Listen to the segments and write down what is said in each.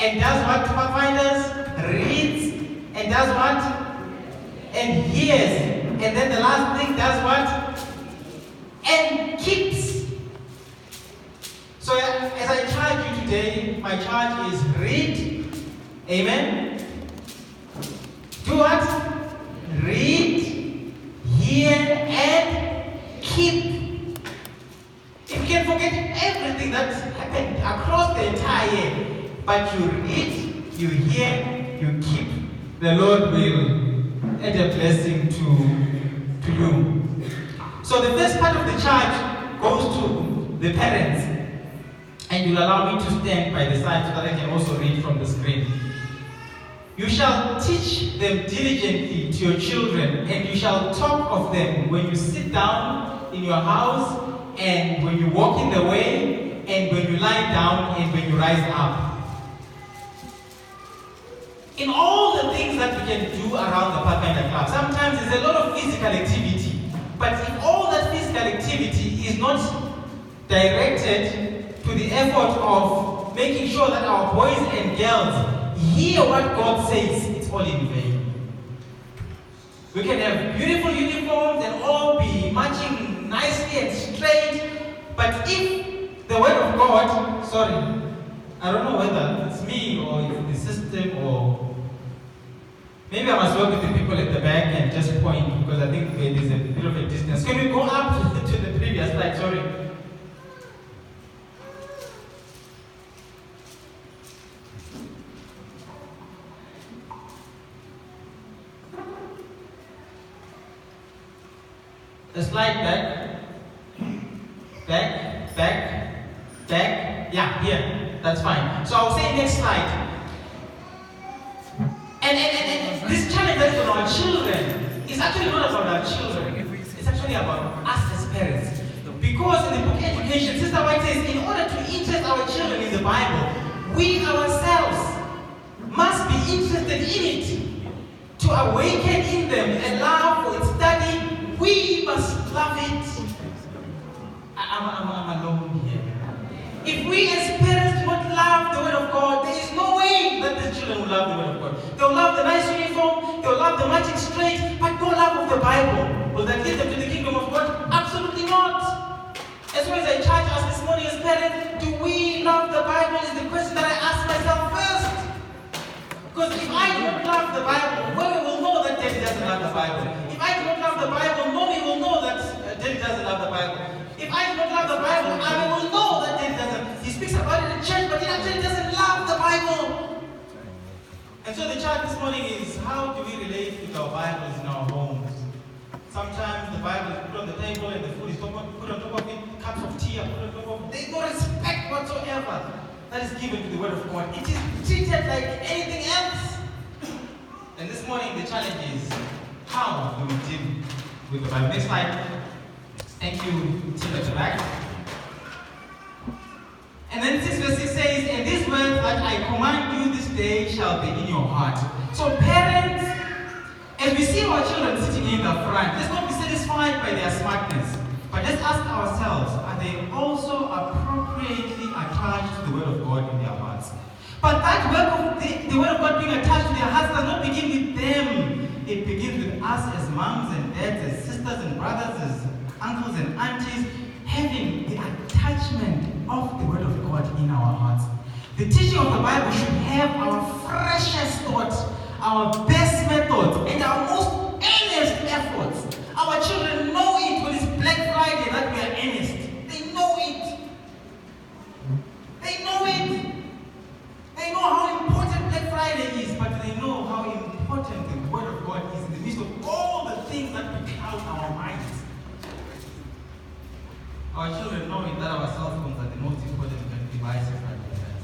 And does what, Pathfinders? Reads. And does what? And hears. And then the last thing does what? And keeps. So as I charge you today, my charge is read. Amen. Do what? Read, hear, and keep. If you can forget everything that's happened across the entire year, but you read, you hear, you keep, the Lord will add a blessing to you. So the first part of the charge goes to the parents. And you'll allow me to stand by the side so that I can also read from the screen. You shall teach them diligently to your children, and you shall talk of them when you sit down in your house, and when you walk in the way, and when you lie down, and when you rise up. In all the things that we can do around the Pathfinder Club, sometimes there's a lot of physical activity. But if all that physical activity is not directed to the effort of making sure that our boys and girls hear what God says, it's all in vain. We can have beautiful uniforms and all be marching nicely and straight, but if the word of God, I don't know whether it's me or it's the system, or maybe I must work with the people at the back and just point, because I think there's a bit of a distance. Can we go up to the previous slide? Sorry. A slide back. Yeah, here. That's fine. So I'll say next slide. And this challenge that is on our children is actually not about our children. It's actually about us as parents. Because in the book Education, Sister White says, in order to interest our children in the Bible, we ourselves must be interested in it. To awaken in them a love for its study, we must love it. I'm alone here. If we as parents do not love the Word of God, there is no way that the children will love the Word of God. They'll love the nice uniform, they'll love the marching straight, but no love of the Bible. Will that lead them to the kingdom of God? Absolutely not. As well as I charge us this morning as parents, do we love the Bible is the question that I ask myself first. Because if I do not love the Bible, mommy will know that Daddy doesn't love the Bible. If I do not love the Bible, mommy will know that Daddy doesn't love the Bible. If I do not love the Bible, I will know that Daddy doesn't. He speaks about it in church, but he actually doesn't love the Bible. And so the charge this morning is, how do we relate with our Bibles in our homes? Sometimes the Bible is put on the table and the food is put on top of it, cups of tea are put on top of it. There is no respect whatsoever that is given to the Word of God. It is treated like anything else. And this morning the challenge is, how do we deal with the Bible? Next slide. Thank you, team at the back. And then 6 verse 6 says, and these words that I command you this day shall be in your heart. So parents, as we see our children sitting in the front, let's not be satisfied by their smartness, but let's ask ourselves, are they also appropriately attached to the Word of God in their hearts? But that work of the Word of God being attached to their hearts does not begin with them. It begins with us as moms and dads, as sisters and brothers, as uncles and aunties, having the attachment of the Word of God in our hearts. The teaching of the Bible should have our freshest thoughts, our best methods, and our most earnest efforts. Our children know it when it's Black Friday that we are earnest. They know it. They know it. They know how important Black Friday is, but they know how important the Word of God is in the midst of all the things that cloud our minds. Our children know it that our cell phones are the most important devices that we have.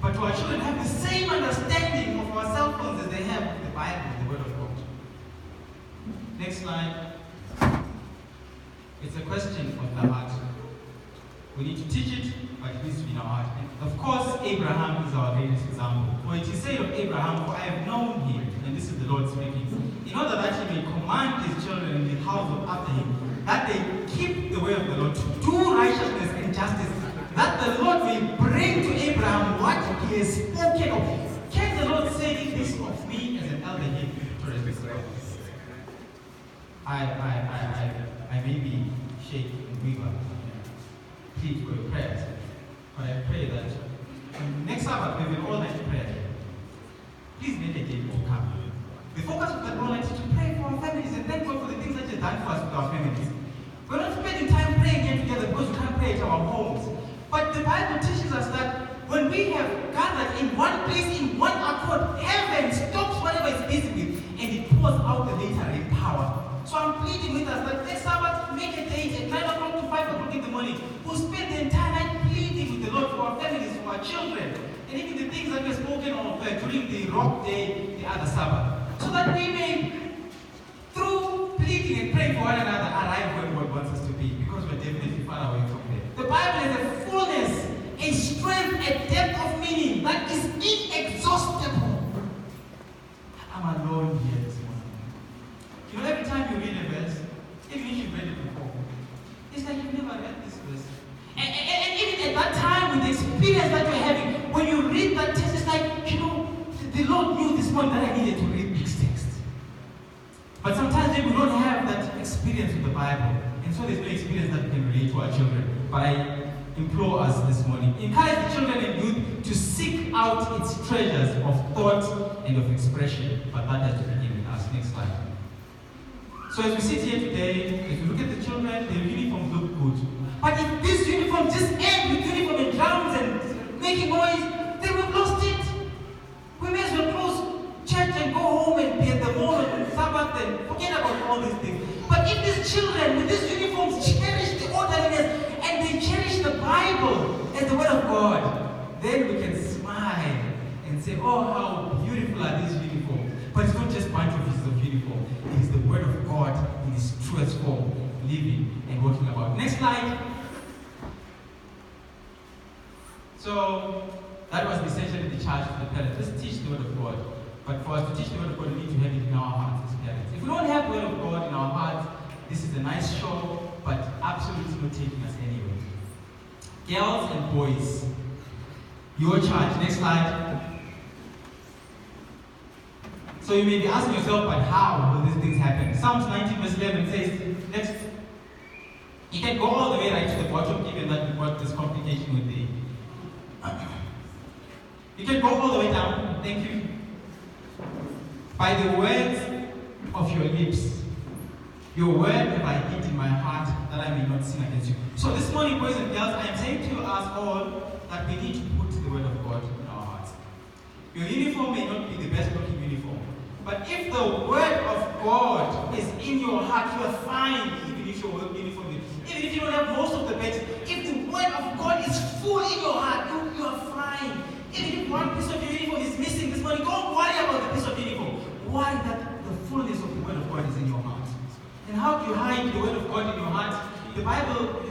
But our children have the same understanding of our cell phones as they have of the Bible, the Word of God. Next slide. It's a question of the heart. We need to teach it, but it needs to be in our heart. And of course, Abraham is our greatest example. For it is said of Abraham, for I have known him, and this is the Lord speaking, in order that he may command his children in the house of after him, that they keep the way of the Lord, to do righteousness and justice, that the Lord may bring to Abraham what he has spoken of. saying this of me as an elder here in Victoria. I may be shaking and weaker. Please for your prayers. But I pray that next Sabbath we have an all-night prayer. Please make a day will come. The focus of that all-night is to pray for our families and thank God for the things that He's done for us with our families. We're not spending time praying here together because we can't pray at our homes. But the Bible teaches us that when we have gathered in one place, in one accord, heaven stops whatever it's busy with and it pours out the later rain power. So I'm pleading with us that next Sabbath, make a date at 9 o'clock to 5 o'clock in the morning. We'll spend the entire night pleading with the Lord for our families, for our children, and even the things that were spoken of during the rock day, the other Sabbath. So that we may, through pleading and praying for one another, arrive where God wants us to be, because we're definitely far away from there. The Bible has a fullness, a strength, a depth of meaning that is inexhaustible. I'm alone here this morning. You know, every time you read a verse, even if you've read it before, it's like you've never read this verse. And even at that time, with the experience that you're having, when you read that text, it's like, you know, the Lord knew this morning that I needed to read this text. But sometimes we don't have that experience with the Bible. And so there's no experience that we can relate to our children. But I implore us this morning, encourage the children and youth to seek out its treasures of thought and of expression. But that has to begin with us. Next slide. So as we sit here today, as we look at the children, their uniforms look good. But if these uniforms just end with uniform and drums and making noise, then we've lost it. We may as well close church and go home and be at the mall on Sabbath and forget about all these things. But if these children with these uniforms cherish the orderliness and they cherish the Bible as the Word of God, then we can smile and say, oh, how beautiful are these uniforms. But it's not just a bunch of pieces of uniform. It is the Word of God in its truest form, living and working about. Next slide. So, that was essentially the charge for the parents. Let's teach the Word of God. But for us to teach the Word of God, we need to have it in our hearts as parents. If we don't have the Word of God in our hearts, this is a nice show, but absolutely not taking us anywhere. Girls and boys, your charge. Next slide. So you may be asking yourself, but how will these things happen? Psalms 19 verse 11 says, next, you can go all the way right to the bottom, given that we've got this complication with the... You can go all the way down. Thank you. By the words of your lips, your word have I hid in my heart, that I may not sin against you. So this morning, boys and girls, I am saying to us all that we need to put the Word of God in our hearts. Your uniform may not be the best looking uniform, but if the Word of God is in your heart, you are fine, even if your uniform is, even if you don't have most of the badges. If the Word of God is full in your heart, you are fine. Even if one piece of your uniform is missing this morning, don't worry about the piece of uniform. Worry that the fullness of the Word of God is in your heart. And how do you hide the Word of God in your heart? The Bible,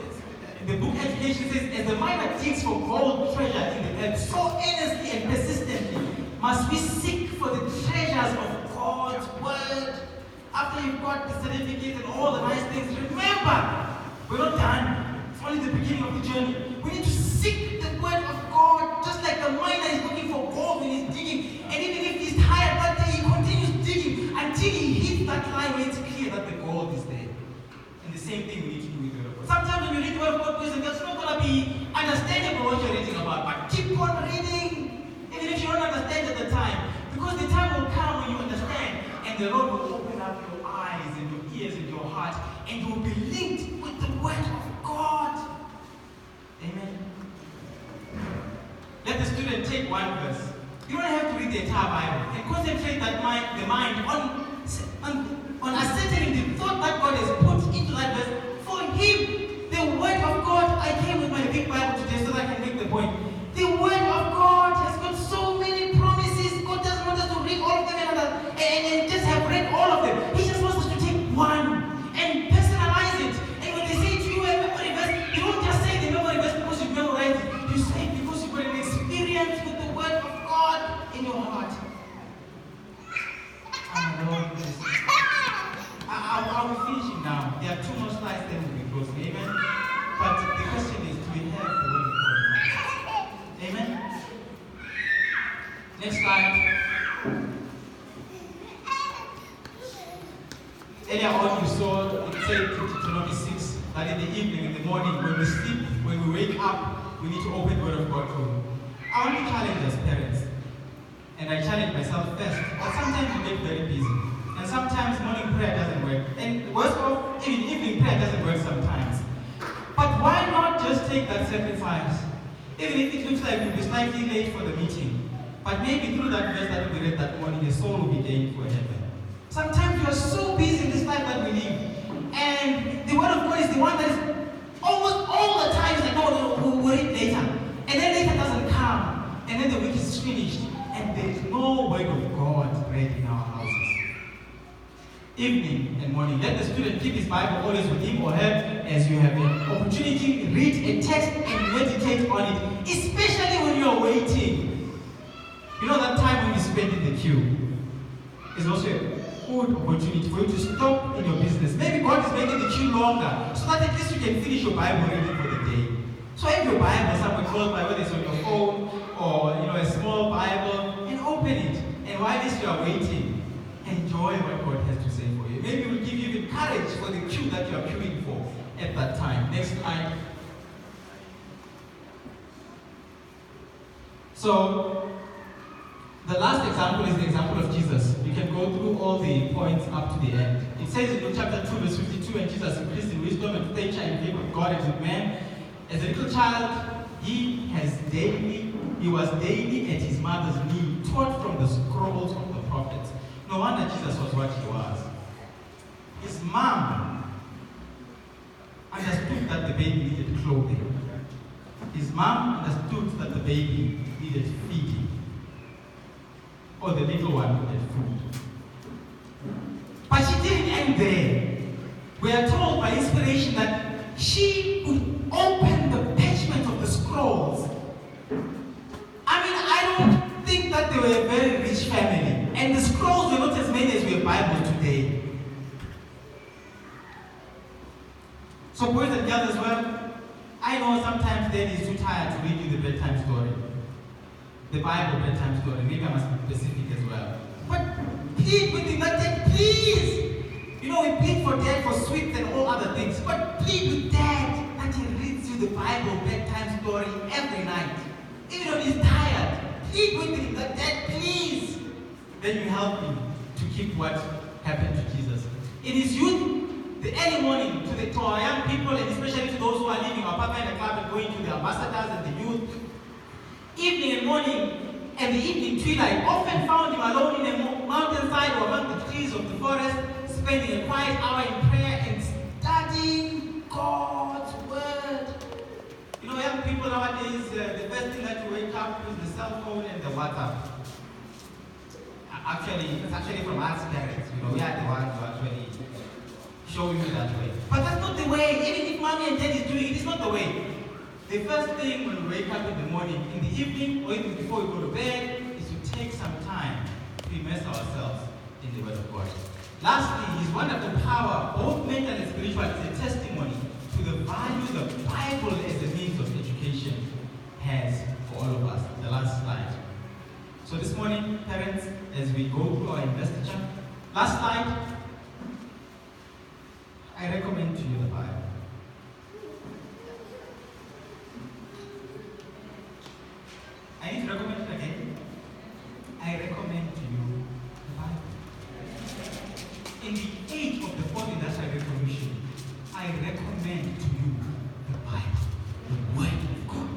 the book Education says, as the miner digs for gold treasure in the earth, so earnestly and persistently must we seek for the treasures of God's Word. After you've got the certificate and all the nice things, remember, we're not done. It's only the beginning of the journey. We need to seek the Word of God, just like the miner is looking for gold when he's digging. And even if he's tired that day, he continues digging until he hits that line where it's clear that the gold is there. And the same thing we need to do with the Word of God. Sometimes when you read the Word of God, boys and girls, it's not going to be understandable what you're reading about, but keep on reading, even if you don't understand at the time. Because the time will come when you understand, and the Lord will open up your eyes and your ears and your heart, and you will be linked with the Word of God. Amen. Let the student take one verse. You don't have to read the entire Bible, and concentrate the mind on ascertaining the thought that God has put into that verse. For him, the Word of God, I came with my big Bible today so that I can make the point. The Word of God has got so many promises. God doesn't want us to read all of them and just have read all of them. He just wants us to take one and personalize it. And when they say to you a memory verse, you don't just say the memory verse because you've memorized it. You say it because you've got an experience with the Word of God in your heart. I'll be finishing now. There are two more slides, then we'll be closing. Amen? But the question is, do we have the Word of God in our hearts? Amen? Next slide. Earlier on, you saw it said Deuteronomy 6 that in the evening, in the morning, when we sleep, when we wake up, we need to open the Word of God to. I want to challenge us parents, and I challenge myself first. But sometimes we get very busy, and sometimes morning prayer doesn't work, and worse off, even evening prayer doesn't work sometimes. But why not just take that sacrifice? Even if it looks like we'll be slightly late for the meeting, but maybe through that verse that we read that morning, the soul will be gained for heaven. Sometimes we are so busy in this life that we live, and the Word of God is the one that is almost all the time like, no, we'll read later, and then later doesn't come, and then the week is finished, and there is no Word of God read in our houses. Evening and morning, let the student keep his Bible always with him or her as you have an opportunity. Read a text and meditate on it, especially when you are waiting. You know that time when you spend in the queue is also a good opportunity for you to stop in your business. Maybe God is making the queue longer so that at least you can finish your Bible reading for the day. So have your Bible somewhere close by, whether it's on your phone or a small Bible, and open it. And while you are waiting, enjoy what God has to say for you. Maybe it will give you even courage for the queue that you are queuing for at that time. Next slide. So, the last example is the example of Jesus. You can go through all the points up to the end. It says in Luke chapter 2, verse 52, and Jesus increased in wisdom and stature and favor with God and with man. As a little child, he was daily at his mother's knee, taught from the scrolls of the prophets. No wonder Jesus was what he was. His mom understood that the baby needed clothing. His mom understood that the baby needed feeding. Or the little one needed food. But she didn't end there. We are told by inspiration that she would open the parchment of the scrolls. I mean, I don't think that they were a very rich family. And the scrolls were not as many as we have Bibles today. So boys and girls as well, I know sometimes Daddy is too tired to read you the bedtime story. The Bible bedtime story. Maybe I must be specific as well. But plead with him that Dad, please. We plead for Dad for sweets and all other things. But plead with Dad that he reads you the Bible bedtime story every night. Even when he's tired, plead with him that Dad, please. Then you help him to keep what happened to Jesus. In his youth, the early morning to our young people, and especially to those who are leaving our Pathfinder club and going to the ambassadors and the youth, evening and morning and the evening twilight often found him alone in a mountainside or among the trees of the forest, spending a quiet hour in prayer and studying God's word. Young people nowadays, the first thing that you wake up with is the cell phone and the WhatsApp. It's actually from us parents. We are the ones who actually show you that way. But that's not the way. Even if mommy and daddy is doing it, it's not the way. The first thing when we wake up in the morning, in the evening, or even before we go to bed, is to take some time to immerse ourselves in the Word of God. Lastly, His wonderful power, both mental and spiritual, is a testimony to the value the Bible as a means of education has for all of us. The last slide. So this morning, parents, as we go through our investiture, last slide, I recommend to you the Bible. I need to recommend it again. I recommend to you the Bible. In the age of the fourth industrial revolution, I recommend to you the Bible, the Word of God.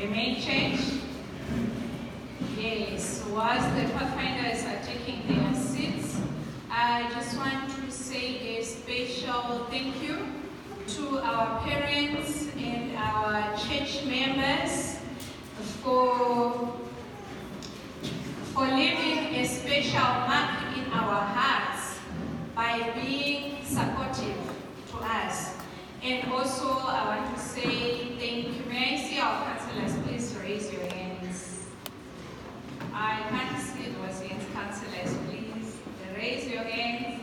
Amen, church? Yes, whilst the Pathfinders are taking their seats, I just want to say a special thank you to our parents and our church members for leaving a special mark in our hearts by being supportive to us. And also, I want to say thank you. May I see our counselors? Please raise your hands. I can't see those hands, counselors. Please raise your hands.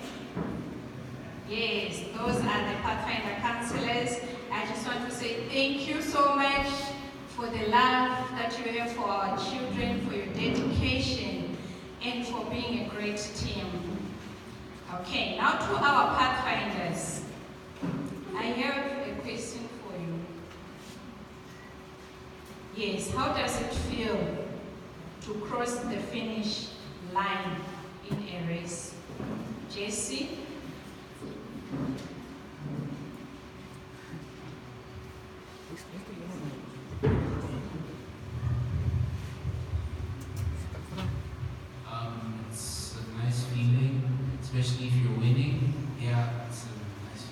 Yes, those are the Pathfinder counselors. I just want to say thank you so much for the love that you have for our children, for your dedication, and for being a great team. Okay, now to our Pathfinders. I have a question for you. Yes, how does it feel to cross the finish line in a race? Jesse? It's a nice feeling, especially if you're winning. Yeah, it's a nice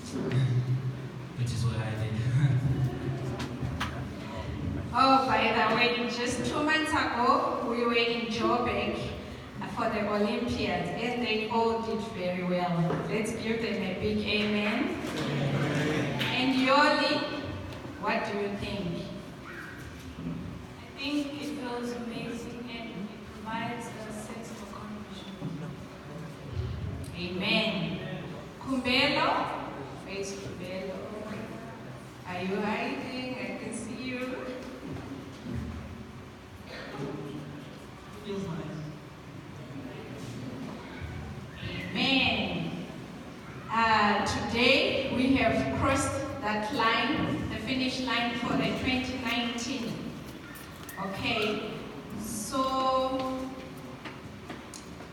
feeling, which is what I did. Oh, by the way, just 2 months ago, we were in Joburg for the Olympiads, and they all did very well. Let's give them a big amen. And Yoli, what do you think? I think it feels amazing and it provides a sense of accomplishment. Amen. Kumbelo? Face Kumbelo. Are you hiding? I can see you. Feels nice. Amen. Today we have crossed that line, the finish line for the 2019. Okay, so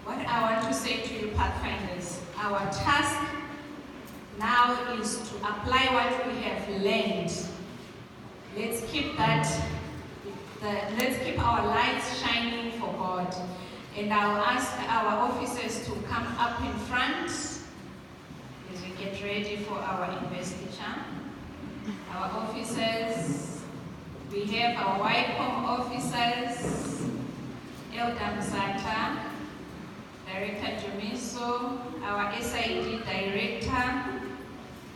what I want to say to you, Pathfinders, our task now is to apply what we have learned. Let's keep let's keep our lights shining for God. And I'll ask our officers to come up in front as we get ready for our investiture. Our officers, we have our YCOM officers, Elder Msata, Director Jumiso, our SID Director,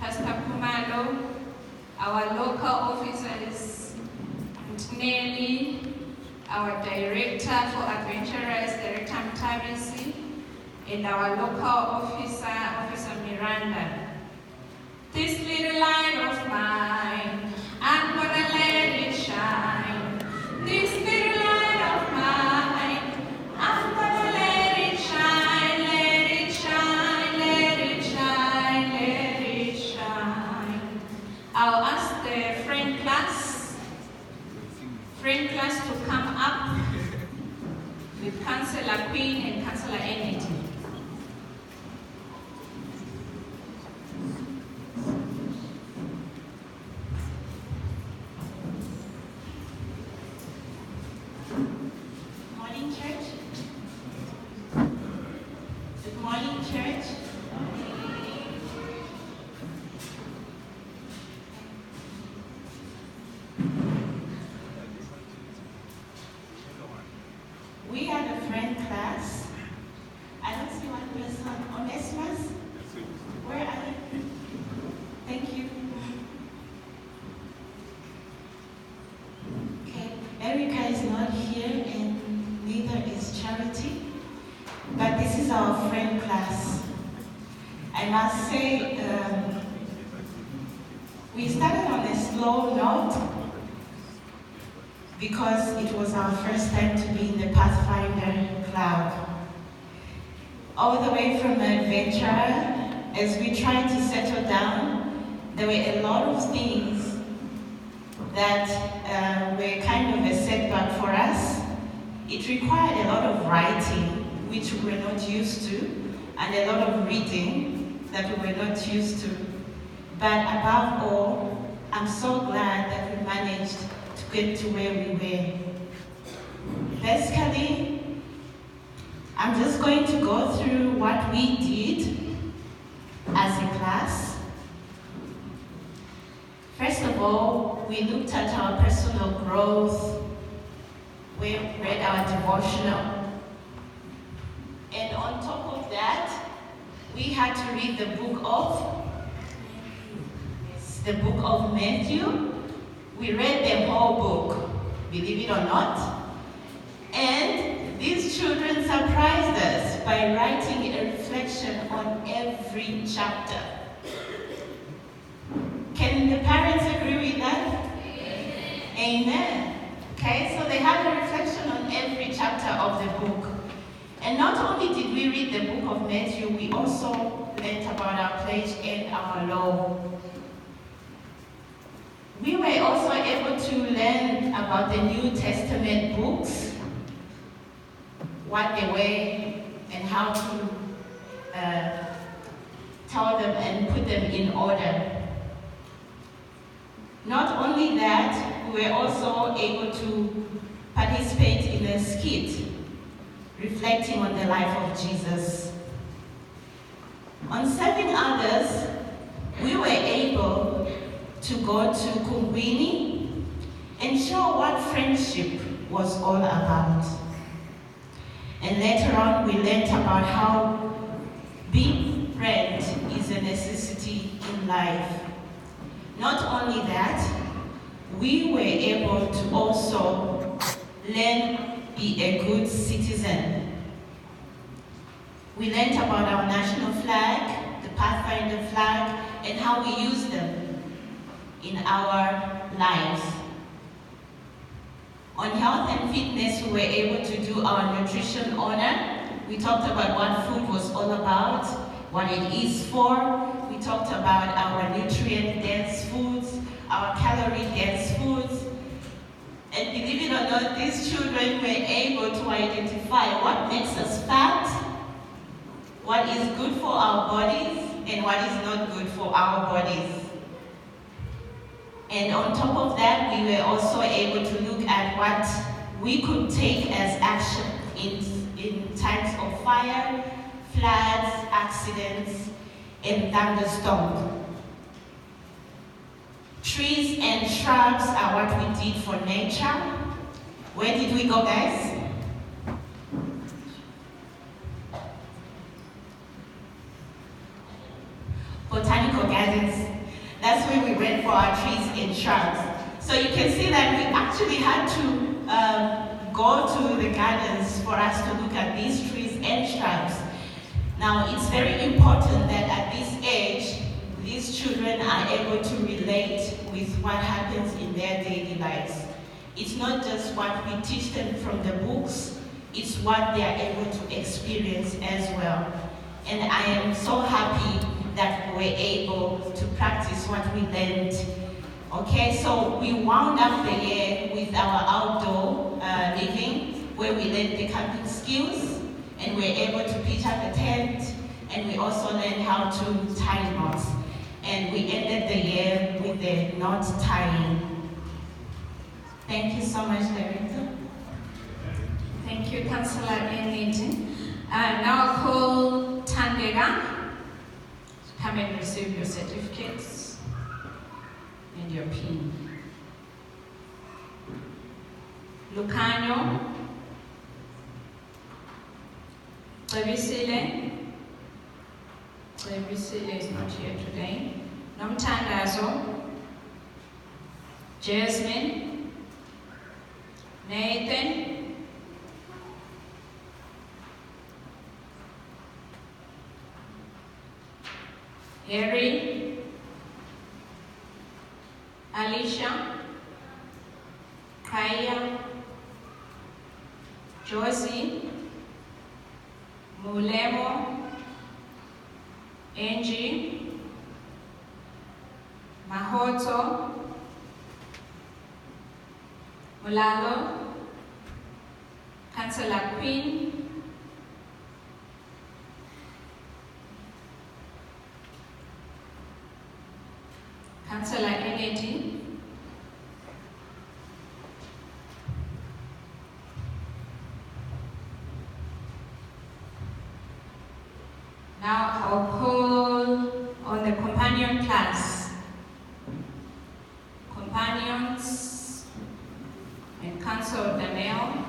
Pastor Kumalo, our local officers, Nelly, our Director for Adventurers, Director Mtabisi, and our local officer, Officer Miranda. This little light of mine, I'm gonna let it shine. This little light of mine, I'm gonna let it shine, let it shine, let it shine, let it shine. I'll ask the friend class to come up with Councillor Queen and Councillor Enity. Morning, church. Good morning, church. We are the friend class. I don't see one person. Onesimus? Where are you? Thank you. Okay, Erica is not here and neither is Charity. But this is our friend class. I must say, we started on a slow note because it was our first time to be in the Pathfinder Club. All the way from the Adventure, as we tried to settle down, there were a lot of things that were kind of a setback for us. It required a lot of writing, which we were not used to, and a lot of reading that we were not used to. But above all, I'm so glad that we managed to get to where we were. Basically, I'm just going to go through what we did as a class. First of all, we looked at our personal growth. We read our devotional. And on top of that, we had to read the book of Matthew. We read the whole book, believe it or not. And these children surprised us by writing a reflection on every chapter. Can the parents agree with that? Amen. Okay, so they had a reflection on every chapter of the book. And not only did we read the book of Matthew, we also learned about our pledge and our law. We were also able to learn about the New Testament books, what they were, and how to tell them and put them in order. Not only that, we were also able to participate in a skit reflecting on the life of Jesus. On serving others, we were able to go to Kungwini and show what friendship was all about. And later on, we learned about how being friends is a necessity in life. Not only that, we were able to also learn be a good citizen. We learned about our national flag, the Pathfinder flag, and how we use them in our lives. On health and fitness, we were able to do our nutrition honor. We talked about what food was all about, what it is for. We talked about our nutrient-dense foods, our calorie-dense foods. And believe it or not, these children were able to identify what makes us fat, what is good for our bodies, and what is not good for our bodies. And on top of that, we were also able to look at what we could take as action in times of fire, floods, accidents, and thunderstorms. Trees and shrubs are what we did for nature. Where did we go, guys? Botanical gardens. That's where we went for our trees and shrubs. So you can see that we actually had to go to the gardens for us to look at these trees and shrubs. Now, it's very important that at this age, these children are able to relate with what happens in their daily lives. It's not just what we teach them from the books, it's what they are able to experience as well. And I am so happy that we were able to practice what we learned. Okay, so we wound up the year with our outdoor living, where we learned the camping skills, and we were able to pitch up a tent, and we also learned how to tie knots. And we ended the year with the knot tying. Thank you so much, Director. Thank you, Councillor Enlington. Now I'll call Tandega to come and receive your certificates and your PIN. Lucanio, Revisile is not here today. Nomtandazo, Jasmine, Nathan, Harry, Alicia, Kaya, Josie, Mulemo, Angie, Mahoto, Mulalo, Councillor Queen, Councillor Enedi, companions and Council of Daniel.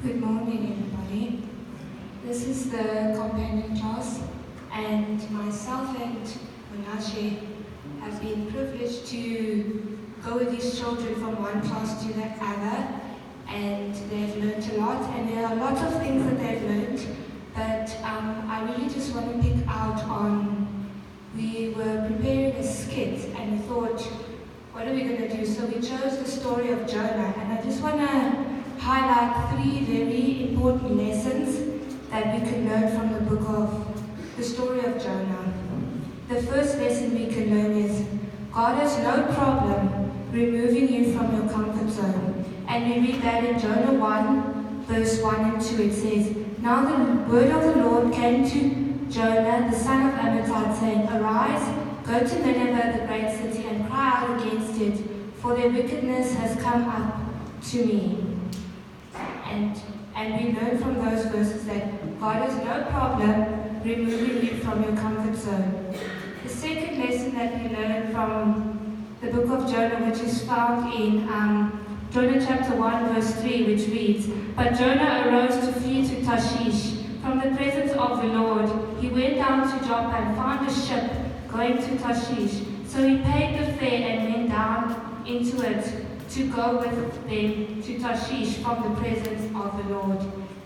Good morning, everybody. This is the companion class, and myself and Menashe have been privileged to go with these children from one class to the other, and they've learned a lot, and there are a lot of things that they've learned, but I really just want to pick out on, we were preparing a skit, and we thought, what are we going to do? So we chose the story of Jonah, and I just want to highlight 3 very important lessons that we can learn from the book of the story of Jonah. The first lesson we can learn is God has no problem removing you from your comfort zone. And we read that in Jonah 1, verse 1 and 2. It says, Now the word of the Lord came to Jonah, the son of Amittai, saying, Arise, go to Nineveh, the great city, and cry out against it, for their wickedness has come up to me. And we learn from those verses that God has no problem removing you from your comfort zone. The second lesson that we learn from the book of Jonah, which is found in Jonah chapter 1, verse 3, which reads, But Jonah arose to flee to Tarshish from the presence of the Lord. He went down to Joppa and found a ship going to Tarshish. So he paid the fare and went down into it to go with them to Tarshish from the presence of the Lord.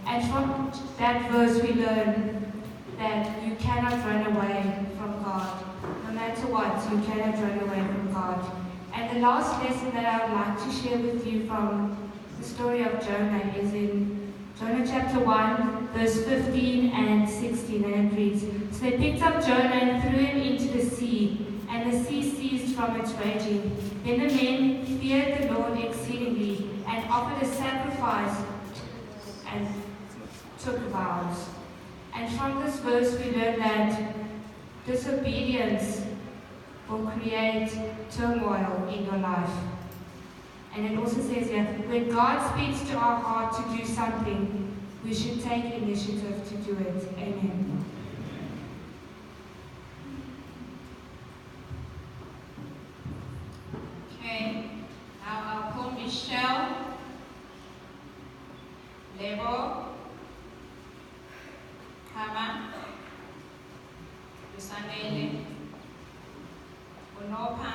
And from that verse we learn that you cannot run away from God. No matter what, you cannot run away from God. And the last lesson that I would like to share with you from the story of Jonah is in Jonah chapter 1, verse 15 and 16, and it reads, So they picked up Jonah and threw him into the sea, and the sea ceased from its raging. Then the men feared the Lord exceedingly, and offered a sacrifice and took vows. And from this verse we learn that disobedience will create turmoil in your life. And it also says here, when God speaks to our heart to do something, we should take initiative to do it. Amen. Okay, now I'll call Michelle, Lebo, Kama, Lusanele, Onopa,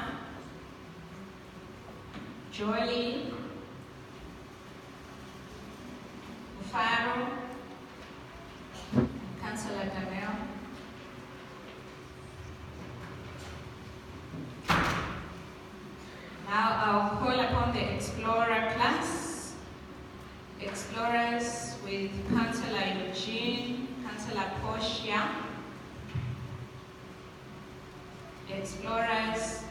Jolie, Ufaro, Councillor Daniel. Now I'll call upon the Explorer class. Explorers with Councillor Eugene, Councillor Portia. Explorers.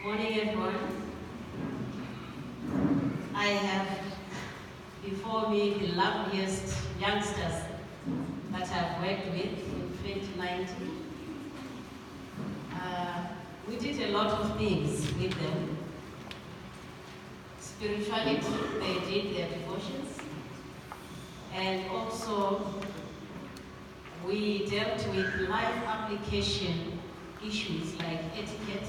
Morning, everyone. I have before me the loveliest youngsters that I've worked with in 2019. We did a lot of things with them. Spirituality, they did their devotions. And also, we dealt with life application issues like etiquette.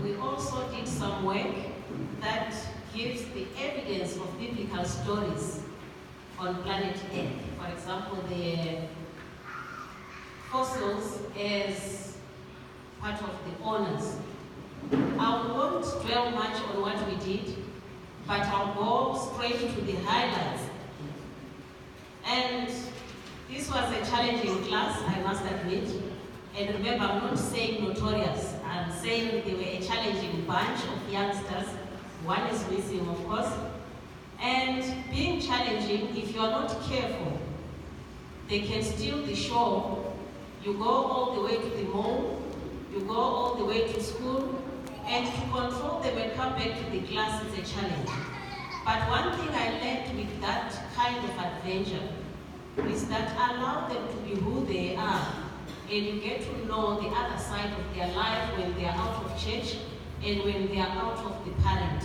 We also did some work that gives the evidence of biblical stories on planet Earth. For example, the fossils as part of the honors. I won't dwell much on what we did, but I'll go straight to the highlights. And this was a challenging class, I must admit. And remember, I'm not saying notorious. bunch of youngsters. One is missing, of course. And being challenging, if you are not careful, they can steal the show. You go all the way to the mall, you go all the way to school, and to control them and come back to the class is a challenge. But one thing I learned with that kind of adventure is that allow them to be who they are, and you get to know the other side of their life when they are out of church and when they are out of the parent.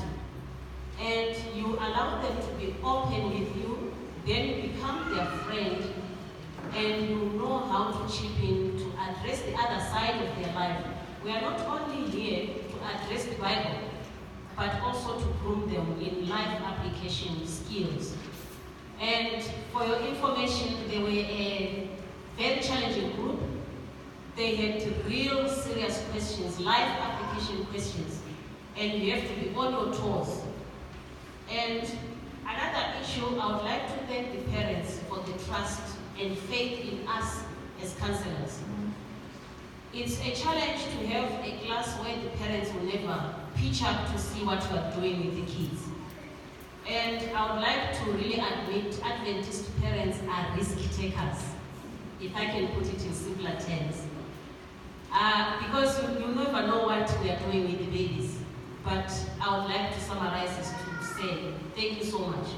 And you allow them to be open with you, then you become their friend, and you know how to chip in to address the other side of their life. We are not only here to address the Bible, but also to groom them in life application skills. And for your information, they were a very challenging group. They had real serious questions, life application questions, and you have to be on your toes. And another issue, I would like to thank the parents for the trust and faith in us as counselors. It's a challenge to have a class where the parents will never pitch up to see what you are doing with the kids. And I would like to really admit Adventist parents are risk takers, if I can put it in simpler terms. Because you never know what we are doing with the babies. But I would like to summarize this to say, thank you so much.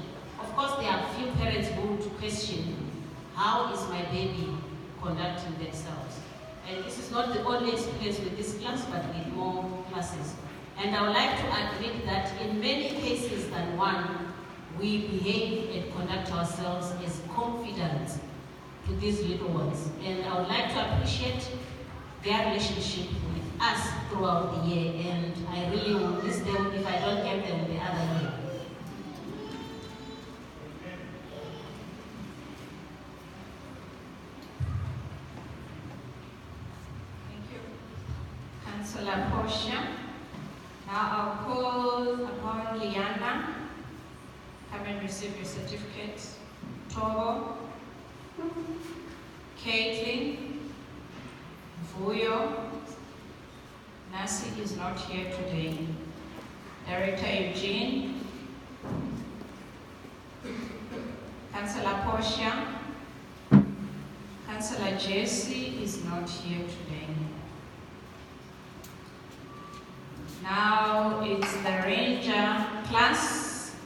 Of course, there are few parents who would question, how is my baby conducting themselves? And this is not the only experience with this class, but with more classes. And I would like to admit that in many cases than one, we behave and conduct ourselves as confident to these little ones. And I would like to appreciate their relationship with us throughout the year, and I really will miss them if I don't get them the other year. Thank you, Councillor Portia. Now I'll call upon Liana. Come and receive your certificate. Tobo, Caitlin, Vuyo. Nasi is not here today. Director Eugene, Councillor Portia, Councillor Jesse is not here today. Now it's the Ranger class.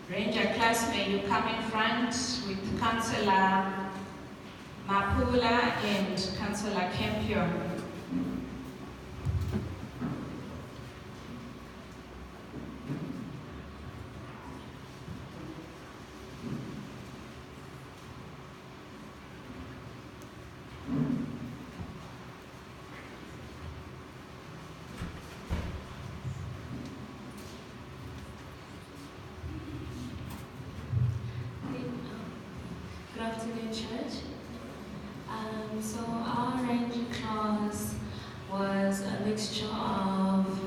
Ranger class, may you come in front with Councillor Mapula and Councillor Campion. Good afternoon, church. So our ranger class was a mixture of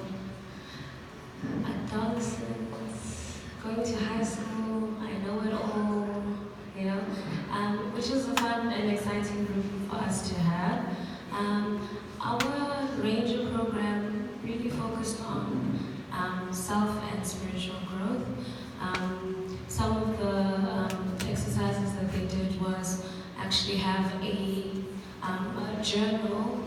adolescents going to high school, I know it all, you know, which was a fun and exciting group for us to have. Our ranger program really focused on self and spiritual growth. Some of the exercises that they did was actually have a journal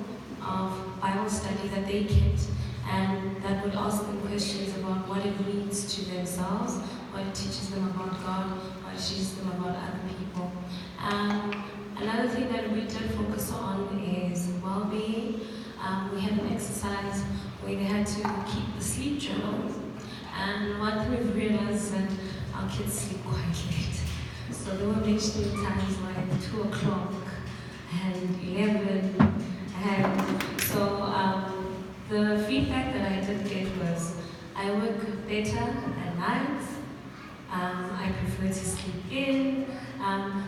of Bible study that they kept, and that would ask them questions about what it means to themselves, what it teaches them about God, what it teaches them about other people. Another thing that we did focus on is well-being. We had an exercise where they had to keep the sleep journal, and one thing we've realized is that our kids sleep quite late. So they were mentioning times like 2 o'clock and 11. And so the feedback that I did get was, I work better at night. I prefer to sleep in.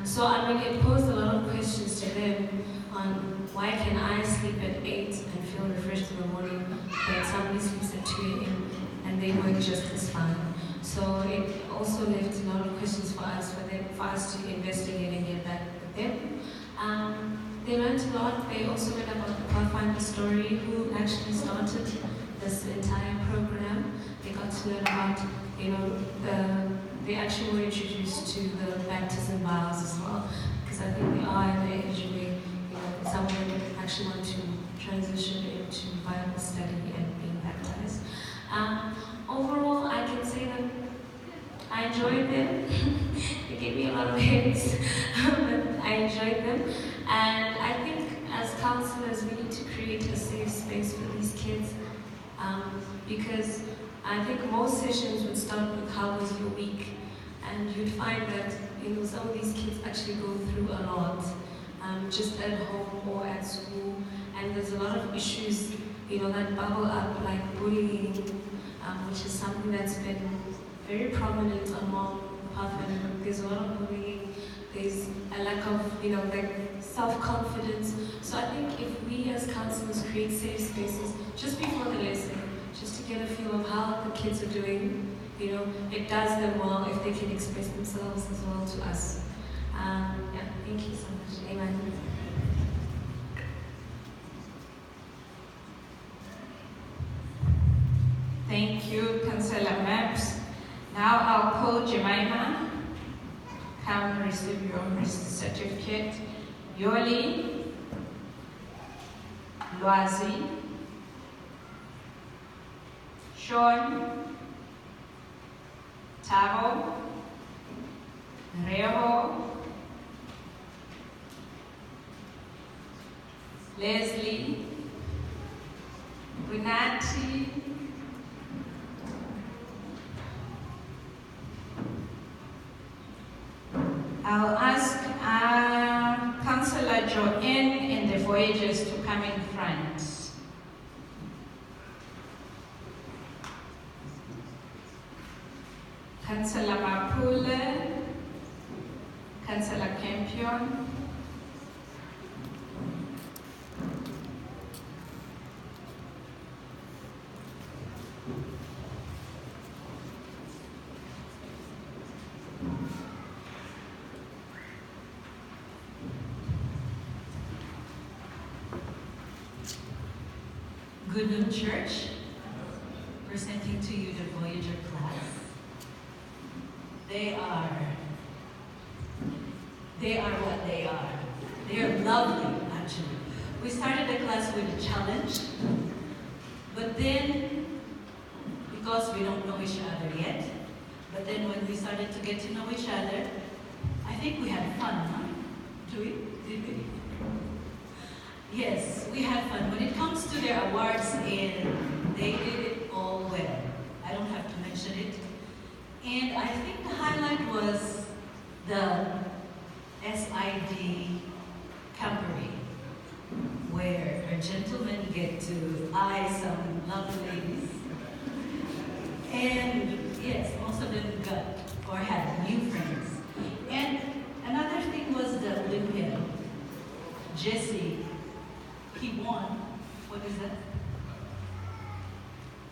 So I mean, it posed a lot of questions to them on why can I sleep at 8 and feel refreshed in the morning, but somebody sleeps at 2 a.m. and they work just as fine. So it also left a lot of questions for us, for us to investigate and get back with them. They learned a lot. They also read about the Pathfinder story, who actually started this entire program. to learn about, they actually were introduced to the baptism vows as well, because I think they are in the age where some of them actually want to transition into Bible study and being baptized. Overall, I can say that I enjoyed them. They gave me a lot of hits, but I enjoyed them. And I think as counselors, we need to create a safe space for these kids, because I think most sessions would start with how was your week, and you'd find that some of these kids actually go through a lot, just at home or at school, and there's a lot of issues that bubble up, like bullying, which is something that's been very prominent among Pathfinder group. There's a lot of bullying, there's a lack of self-confidence. So I think if we as counselors create safe spaces just before the lesson, just to get a feel of how the kids are doing, it does them well if they can express themselves as well to us. Thank you so much. Amen. Thank you, Councillor Maps. Now I'll call Jemima. Come receive your certificate. Yoli, Loazi, Sean, Tavo, Reho, Leslie, Bunati, I'll ask Councillor Joanne and the Voyagers to come in front. Councillor Mapule, Councillor Campion, Good noon, church. Presenting to you the Voyager class. They are what they are. They are lovely, actually. We started the class with a challenge, but then, because we don't know each other yet, but then when we started to get to know each other, I think we had fun, huh? Did we? Yes, we had fun. When it comes to their awards, they did it all well. I don't have to mention it. And I think the highlight was the SID campery, where our gentlemen get to eye some lovely ladies. And yes, most of them got or had new friends. And another thing was the Olympian. Jesse, he won. What is that?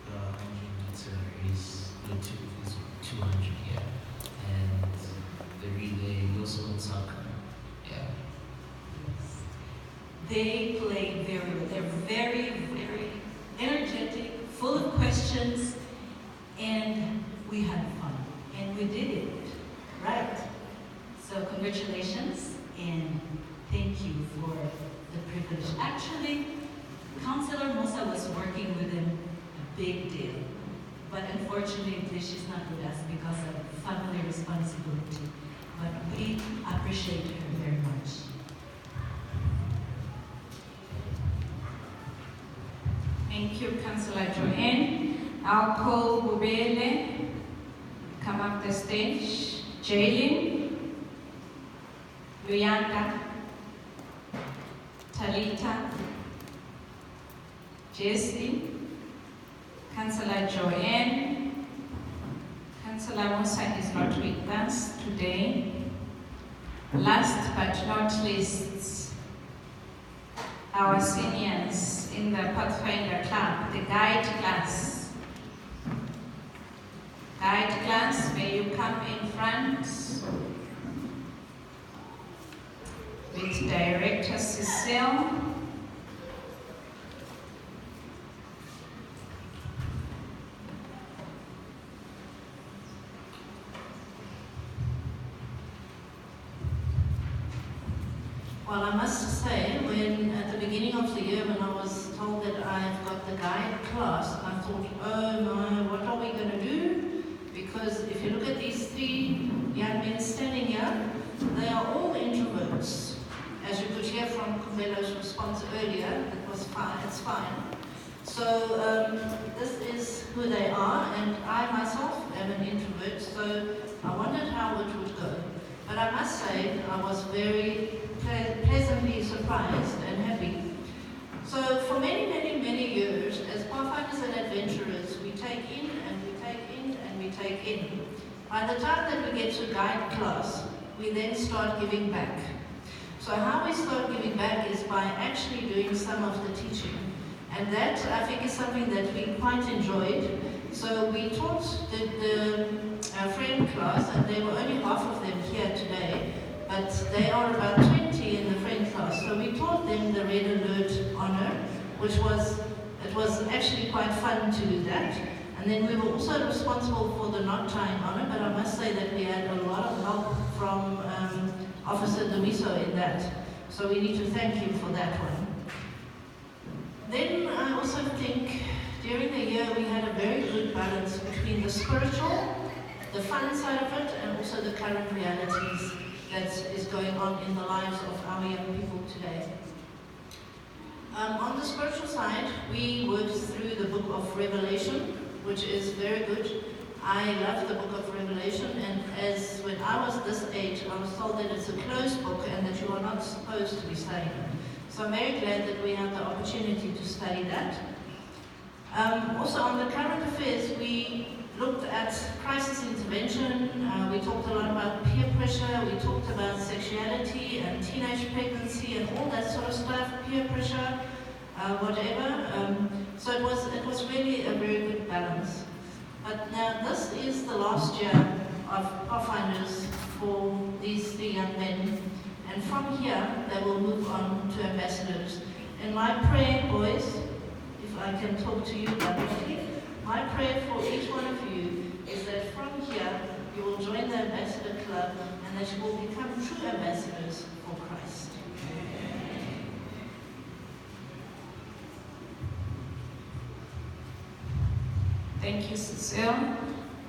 The 100-meter race, the 200, yeah. And the relay, he also won soccer. Yeah. They played very well. They're very, very energetic, full of questions, and we had fun. And we did it, right? So congratulations, and thank you for the privilege. Actually, Councillor Musa was working with them a big deal. But unfortunately, she's not with us because of family responsibility. But we appreciate her very much. Thank you, Councillor Joanne. I'll call Bubele. Come up the stage. Jaylin, Luyanda, Talita, Jessie, Councillor Joanne. Councillor Musa is not with us today. Last but not least, our seniors in the Pathfinder Club, the guide class. Guide class, may you come in front with Director Cecile. Well, I must say, when at the beginning of the year, when I was told that I've got the guide class, I thought, oh my, what are we going to do? Because if you look at these three young men standing here, they are all introverts. As you could hear from Kumelo's response earlier, it was fine, it's fine. So this is who they are, and I myself am an introvert, so I wondered how it would go. But I must say, I was very pleasantly surprised and happy. So for many, many, many years, as Pathfinders and Adventurers, we take in and we take in and we take in. By the time that we get to guide class, we then start giving back. So how we start giving back is by actually doing some of the teaching. And that, I think, is something that we quite enjoyed. So we taught the friend class, and there were only half of them here today, but they are about 20 in the friend class. So we taught them the Red Alert honor, which was actually quite fun to do that. And then we were also responsible for the knot tying honor, but I must say that we had a lot of help from Officer Demiso in that. So we need to thank him for that one. Then I also think during the year we had a very good balance between the spiritual, the fun side of it, and also the current realities that is going on in the lives of our young people today. On the spiritual side, we worked through the book of Revelation, which is very good. I love the book of Revelation, and as when I was this age, I was told that it's a closed book and that you are not supposed to be studying it. So I'm very glad that we had the opportunity to study that. Also on the current affairs, we looked at crisis intervention. We talked a lot about peer pressure. We talked about sexuality and teenage pregnancy and all that sort of stuff, peer pressure, whatever. So it was really a very good balance. But now this is the last year of Pathfinders for these three young men. And from here, they will move on to ambassadors. And my prayer, boys, if I can talk to you directly, my prayer for each one of you is that from here, you will join the Ambassador Club and that you will become true ambassadors for Christ. Thank you, Cecile.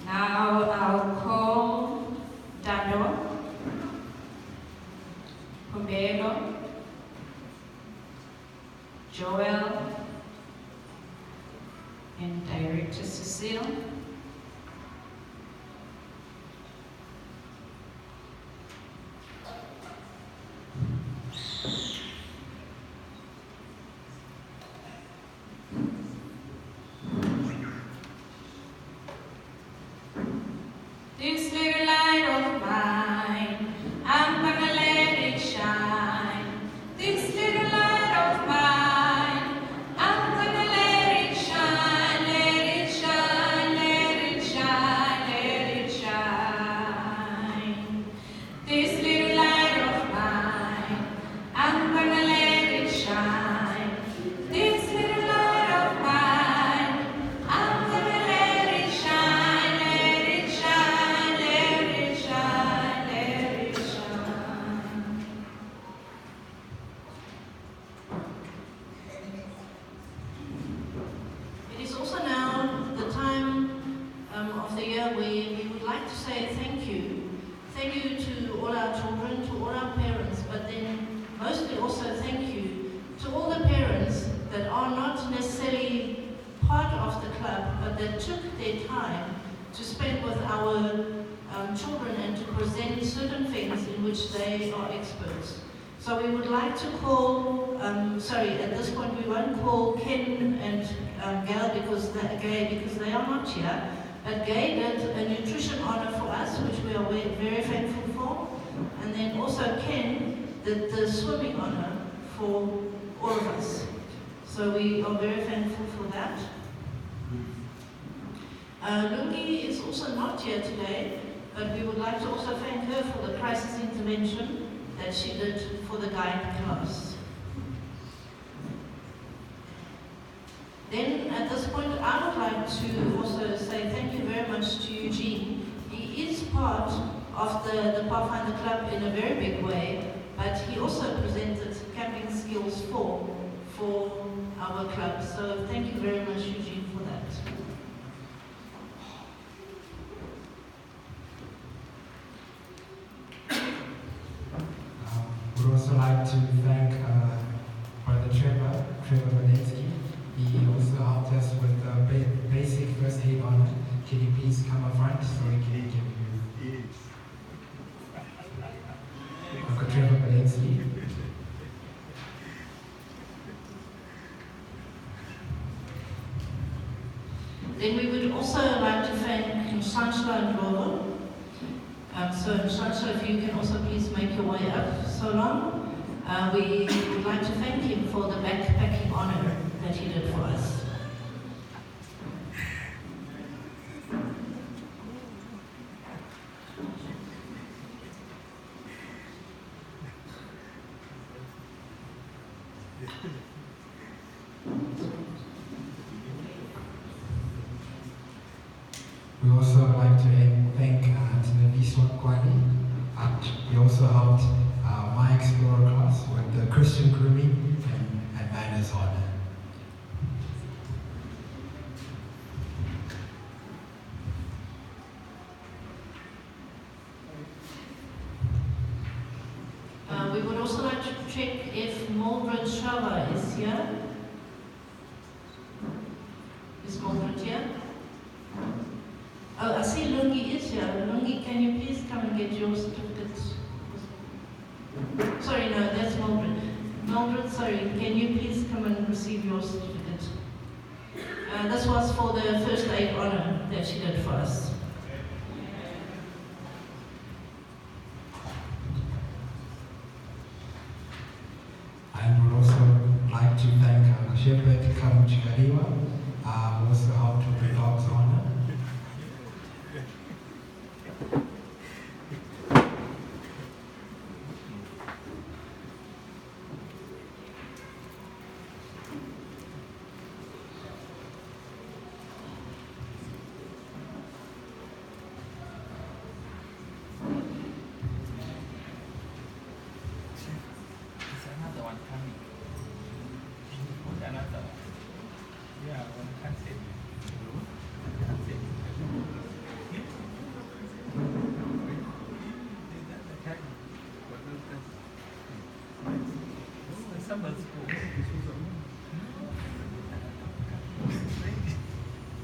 Now I'll call Dando, Humelo, Joel, and Director Cecile. This little light of mine, I'm gonna let it shine. This little light of mine, I'm gonna let it shine, let it shine, let it shine, let it shine. This little light of mine, I'm gonna let it shine. This little light of mine, I'm gonna let it shine, let it shine, let it shine, let it shine. It is also now the time of the year where we would like to say thank you. Thank you to all our children, to all our parents, but then mostly also thank you to all the parents that are not necessarily part of the club, but that took their time to spend with our children and to present certain things in which they are experts. So we would like to call, at this point we won't call Ken and Gail because they are not here, but Gay did a nutrition honor for us, which we are very thankful for, and then also Ken did the swimming honor for all of us. So we are very thankful for that. Lungi is also not here today, but we would like to also thank her for the crisis intervention that she did for the guide class. Then at this point I would like to also say thank you very much to Eugene. He is part of the Pathfinder Club in a very big way, but he also presented camping skills for our club. So thank you very much, Eugene, for that. We'd also like to thank Brother Trevor Valensky. He also helped us with the basic first aid on it. Can you please come up front so we can give you Uncle Trevor Valensky. Then we would also like to thank Nsanhla and Lola. So Nsanhla, if you can also please make your way up so long. We would like to thank him for the backpacking honor that he did for us. We also like to thank Tinabiswa Kwani. He also helped my Explorer class with the Christian grooming and manners honor. We would also like to check if Mildred Shava is here. Is Mildred here? Oh, I see Lungi is here. Lungi, can you please come and get your certificate? Sorry, no, that's Mildred. Mildred, sorry, can you please come and receive your certificate? This was for the first aid honor that she did for us. And we'd also like to thank Shepherd Kamuchikariwa, who also helped with the dog's honor.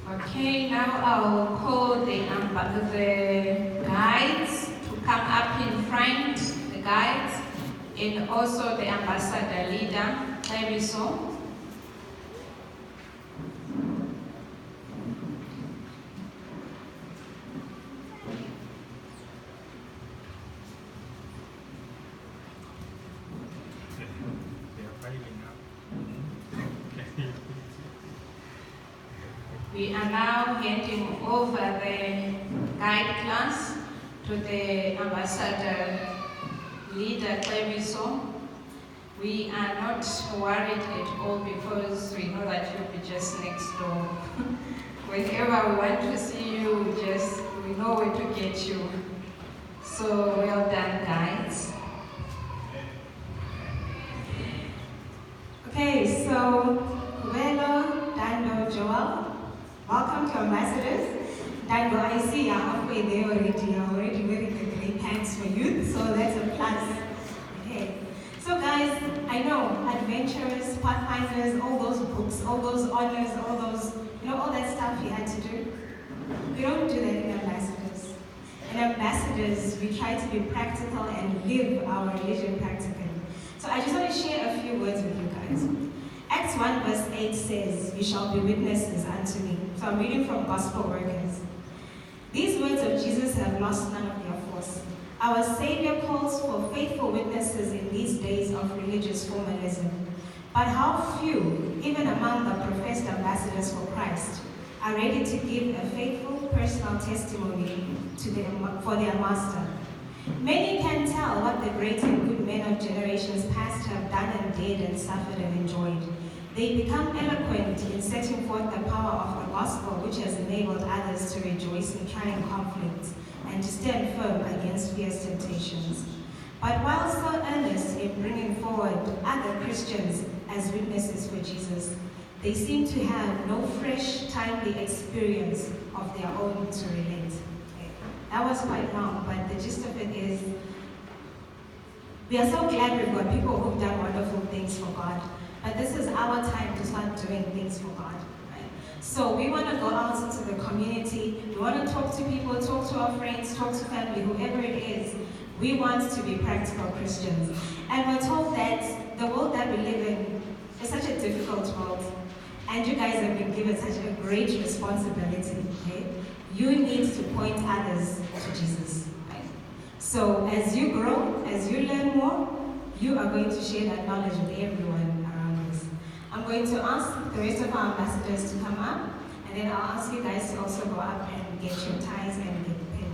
Okay, now I'll call the guides to come up in front, the guides, and also the ambassador leader, Clariso. We are now handing over the guide class to the ambassador leader, Clariso. We are not worried at all because we know that you'll be just next door. Whenever we want to see you, we know where to get you. So well done, guys. Okay, so Kubelo, Dando, Joel. Welcome to Ambassadors. Dando, I see you're halfway there already. You're already wearing the grey pants for youth, so that's a plus. Okay. So guys, I know adventurers, Pathfinders, all those books, all those honors, all those, all that stuff you had to do. We don't do that in Ambassadors. In Ambassadors, we try to be practical and live our religion practically. So I just want to share a few words with you guys. Acts 1 verse 8 says, "You shall be witnesses unto me." So I'm reading from Gospel Workers. These words of Jesus have lost none of their force. Our Savior calls for faithful witnesses in these days of religious formalism. But how few, even among the professed ambassadors for Christ, are ready to give a faithful personal testimony for their Master. Many can tell what the great and good men of generations past have done and did and suffered and enjoyed. They become eloquent in setting forth the power of the gospel, which has enabled others to rejoice in trying conflicts and to stand firm against fierce temptations. But while so earnest in bringing forward other Christians as witnesses for Jesus, they seem to have no fresh, timely experience of their own to relate. Okay. That was quite long, but the gist of it is, we are so glad we've got people who've done wonderful things for God, but this is our time to start doing things for God. Right? So we want to go out into the community, we want to talk to people, talk to our friends, talk to family, whoever it is. We want to be practical Christians. And we're told that the world that we live in is such a difficult world. And you guys have been given such a great responsibility. Okay? You need to point others to Jesus. Right? So as you grow, as you learn more, you are going to share that knowledge with everyone around us. I'm going to ask the rest of our ambassadors to come up, and then I'll ask you guys to also go up and get your ties and get pinned.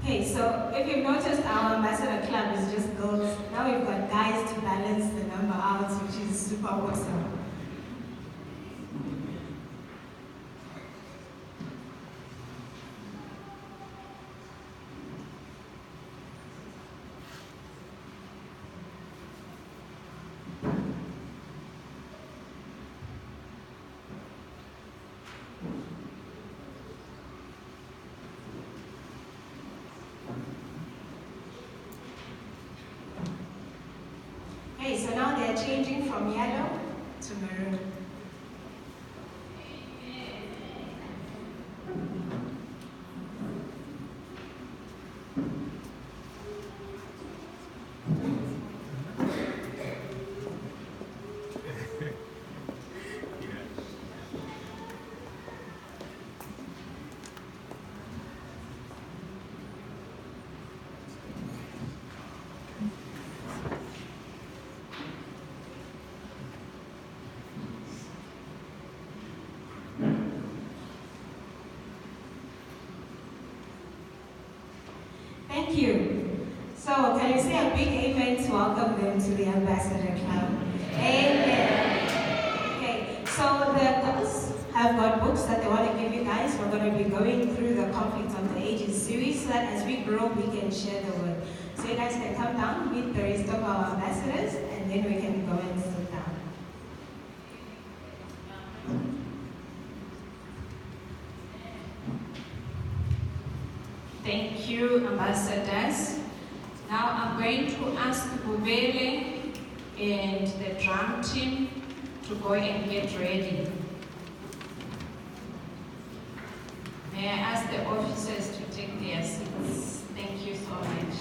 Okay, so if you've noticed, our ambassador club is just girls. Now we've got guys to balance the number out, which is super awesome. Okay, so now they're changing from yellow to maroon. Thank you. So can you say a big amen to welcome them to the Ambassador Club? Amen. Okay, so the girls have got books that they want to give you guys. We're going to be going through the Conflict of the Ages series so that as we grow, we can share the word. So you guys can come down, meet the rest of our ambassadors, and then we can go and sit down. Thank you, ambassadors. Now I'm going to ask Bubele and the drum team to go and get ready. May I ask the officers to take their seats? Thank you so much.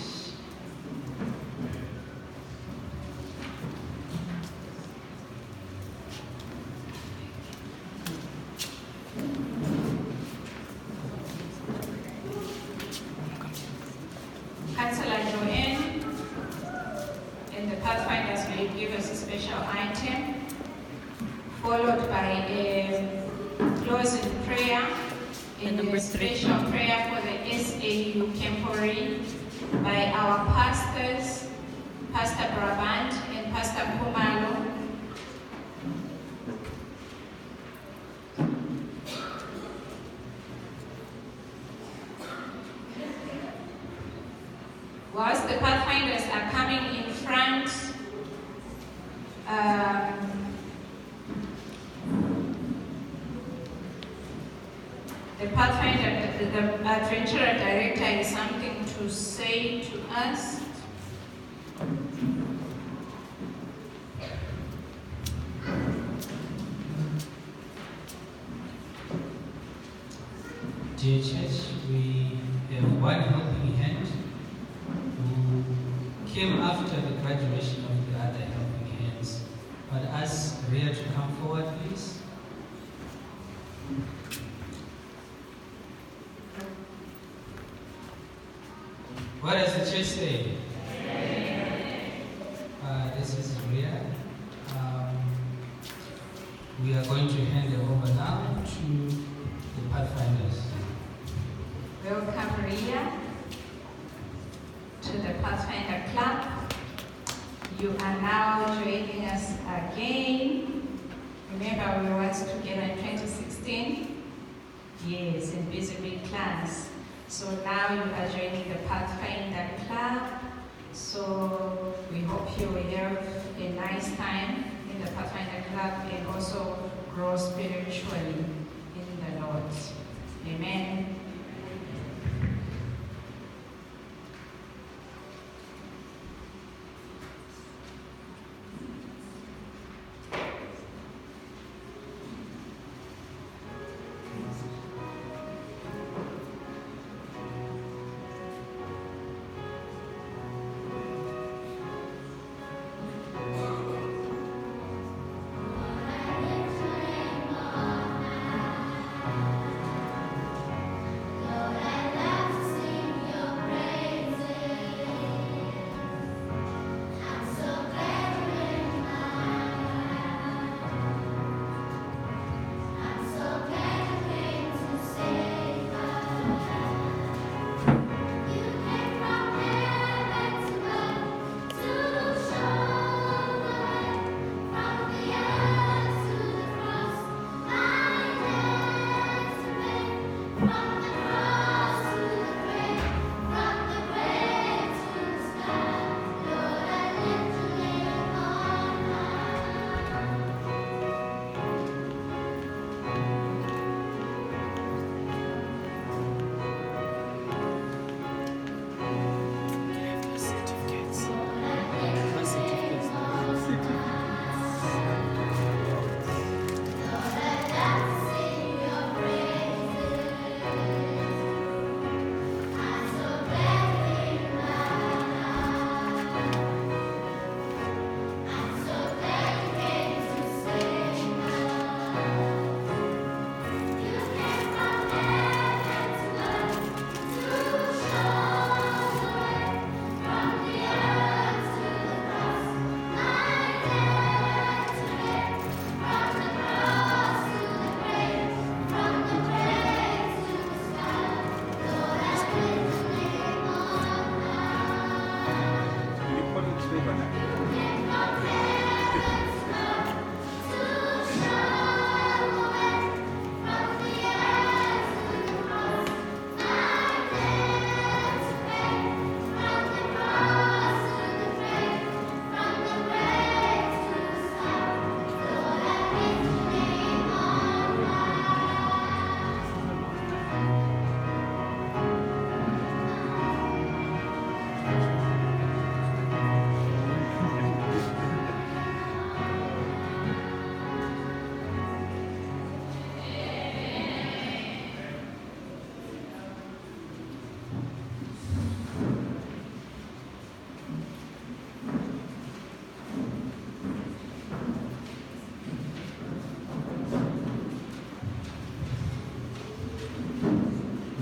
Councillor Joanne and the Pathfinders will give us a special item, followed by a closing prayer and a special prayer for the SAU Camporee by our pastors, Pastor Brabant and Pastor Pumalo. Whilst the Pathfinders are coming in front, the Pathfinder, the Adventurer Director has something to say to us. Dear Church, we have one helping hand who came after the graduation of the other helping hands. But ask Rhea to come forward, please. What does the church say? This is Rhea. We are going to hand it over now to the Pathfinders. Welcome, Rhea, to the Pathfinder Club. You are now joining us again. Remember, we were together in 2016? Yes, in Busy class. So now you are joining the Pathfinder Club. So we hope you will have a nice time in the Pathfinder Club and also grow spiritually in the Lord. Amen.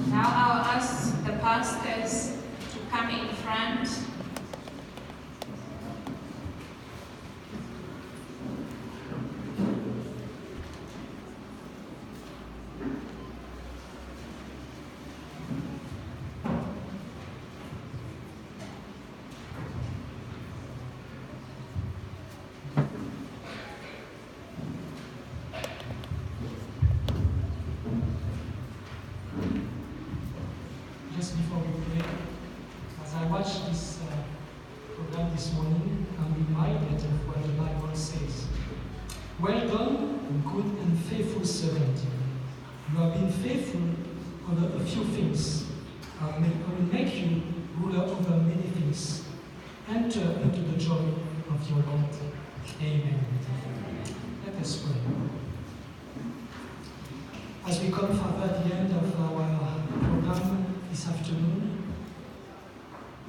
Now I'll ask the pastors to come in front. Just before we pray, as I watched this program this morning, I'm reminded of what the Bible says. Well done, good and faithful servant. You have been faithful over a few things. I will make you ruler over many things. Enter into the joy of your Lord. Amen. Let us pray. As we come, Father, at the end of our program this afternoon,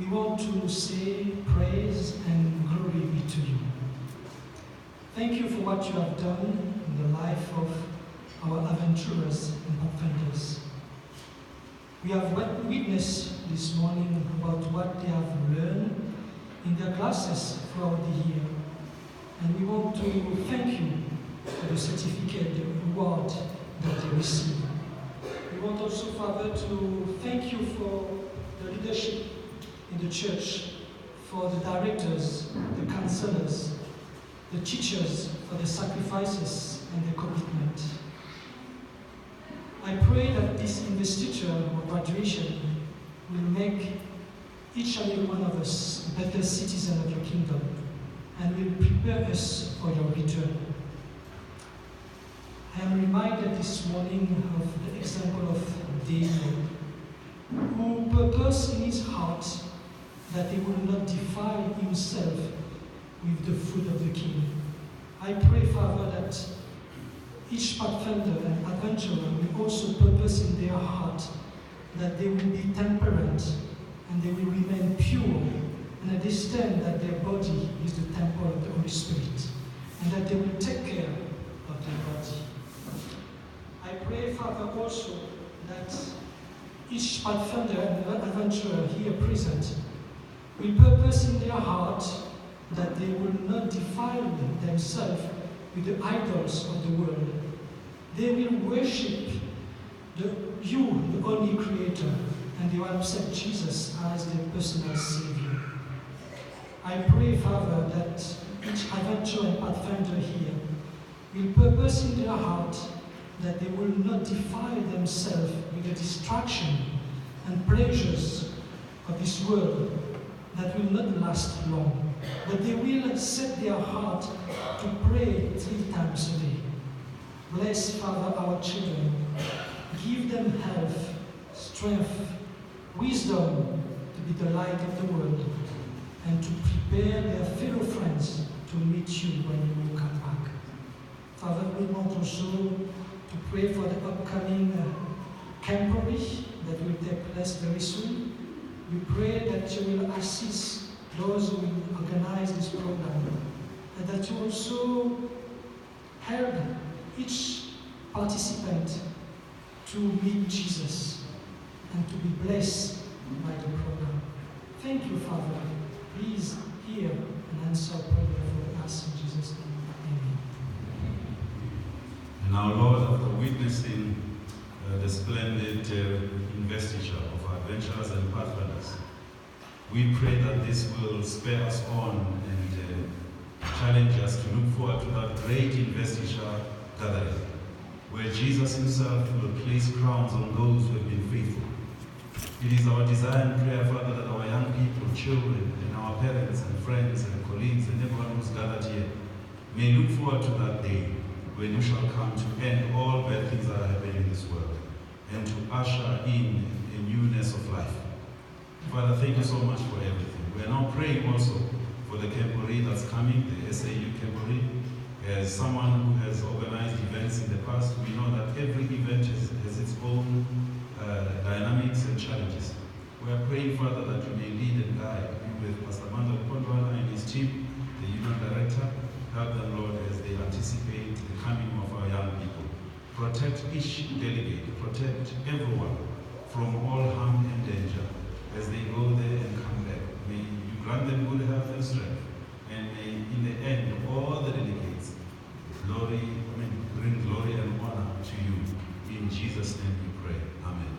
we want to say praise and glory be to you. Thank you for what you have done in the life of our adventurers and pathfinders. We have witnessed this morning about what they have learned in their classes throughout the year. And we want to thank you for the certificate, the reward that they receive. We want also, Father, to thank you for the leadership in the church for the directors, the counselors, the teachers for the sacrifices and the commitment. I pray that this investiture or graduation will make each and every one of us a better citizen of your kingdom and will prepare us for your return. I am reminded this morning of the example of David, who purposed in his heart that he will not defile himself with the food of the king. I pray, Father, that each Pathfinder and adventurer will also purpose in their heart that they will be temperate and they will remain pure and understand that their body is the temple of the Holy Spirit and that they will take care of their body. I pray, Father, also that each Pathfinder and adventurer here present will purpose in their heart that they will not defile themselves with the idols of the world. They will worship you, the only Creator, and they will accept Jesus as their personal Savior. I pray, Father, that each adventurer and Pathfinder here will purpose in their heart that they will not defile themselves with the distraction and pleasures of this world that will not last long, but they will set their heart to pray 3 times a day. Bless, Father, our children. Give them health, strength, wisdom to be the light of the world and to prepare their fellow friends to meet you when you will come back. Father, we want also to pray for the upcoming camporee that will take place very soon. We pray that you will assist those who will organize this program and that you also help each participant to meet Jesus and to be blessed by the program. Thank you, Father. Please hear and answer prayer for us in Jesus' name. Amen. And now, Lord, after witnessing the splendid investiture of our adventurers and pathfinders, we pray that this will spur us on and challenge us to look forward to that great investiture gathering, where Jesus himself will place crowns on those who have been faithful. It is our desire and prayer, Father, that our young people, children, and our parents and friends and colleagues and everyone who's gathered here may look forward to that day when you shall come to end all bad things that are happening in this world and to usher in a newness of life. Father, thank you so much for everything. We are now praying also for the camporee that's coming, the SAU camporee. As someone who has organized events in the past, we know that every event has its own dynamics and challenges. We are praying, Father, that you may lead and guide. Be with Pastor Mandel Kondwana and his team, the union director. Help them, Lord, as they anticipate the coming of our young people. Protect each delegate, protect everyone from all harm and danger as they go there and come back. May you grant them good health and strength. And may, in the end, all the delegates bring glory and honor to you. In Jesus' name we pray. Amen.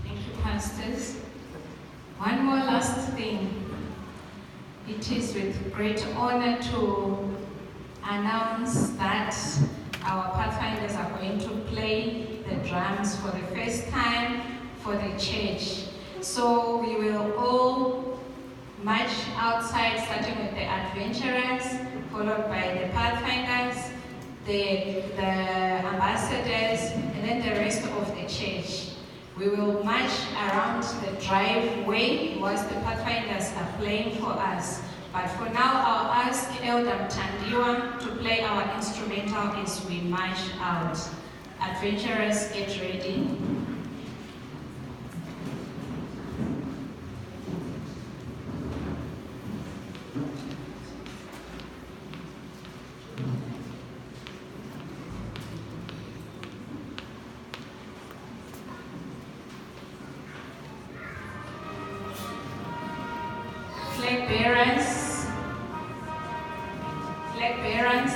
Thank you, pastors. One more last thing. It is with great honor to announce that our Pathfinders are going to play the drums for the first time for the church. So we will all march outside, starting with the adventurers, followed by the Pathfinders, the ambassadors, and then the rest of the church. We will march around the driveway whilst the Pathfinders are playing for us. But for now, I'll ask Elder Tandiwa to play our instrumental as we march out. Adventurers, get ready. Flag bearers, flag bearers.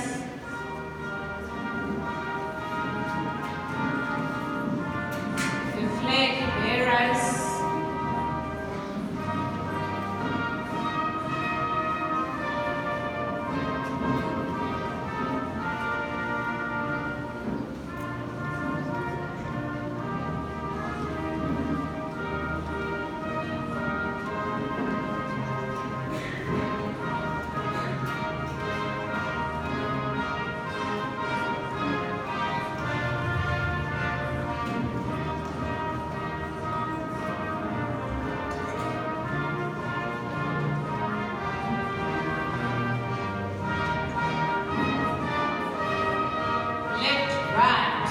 right.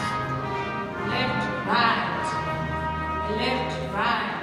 Left, right. Left, right.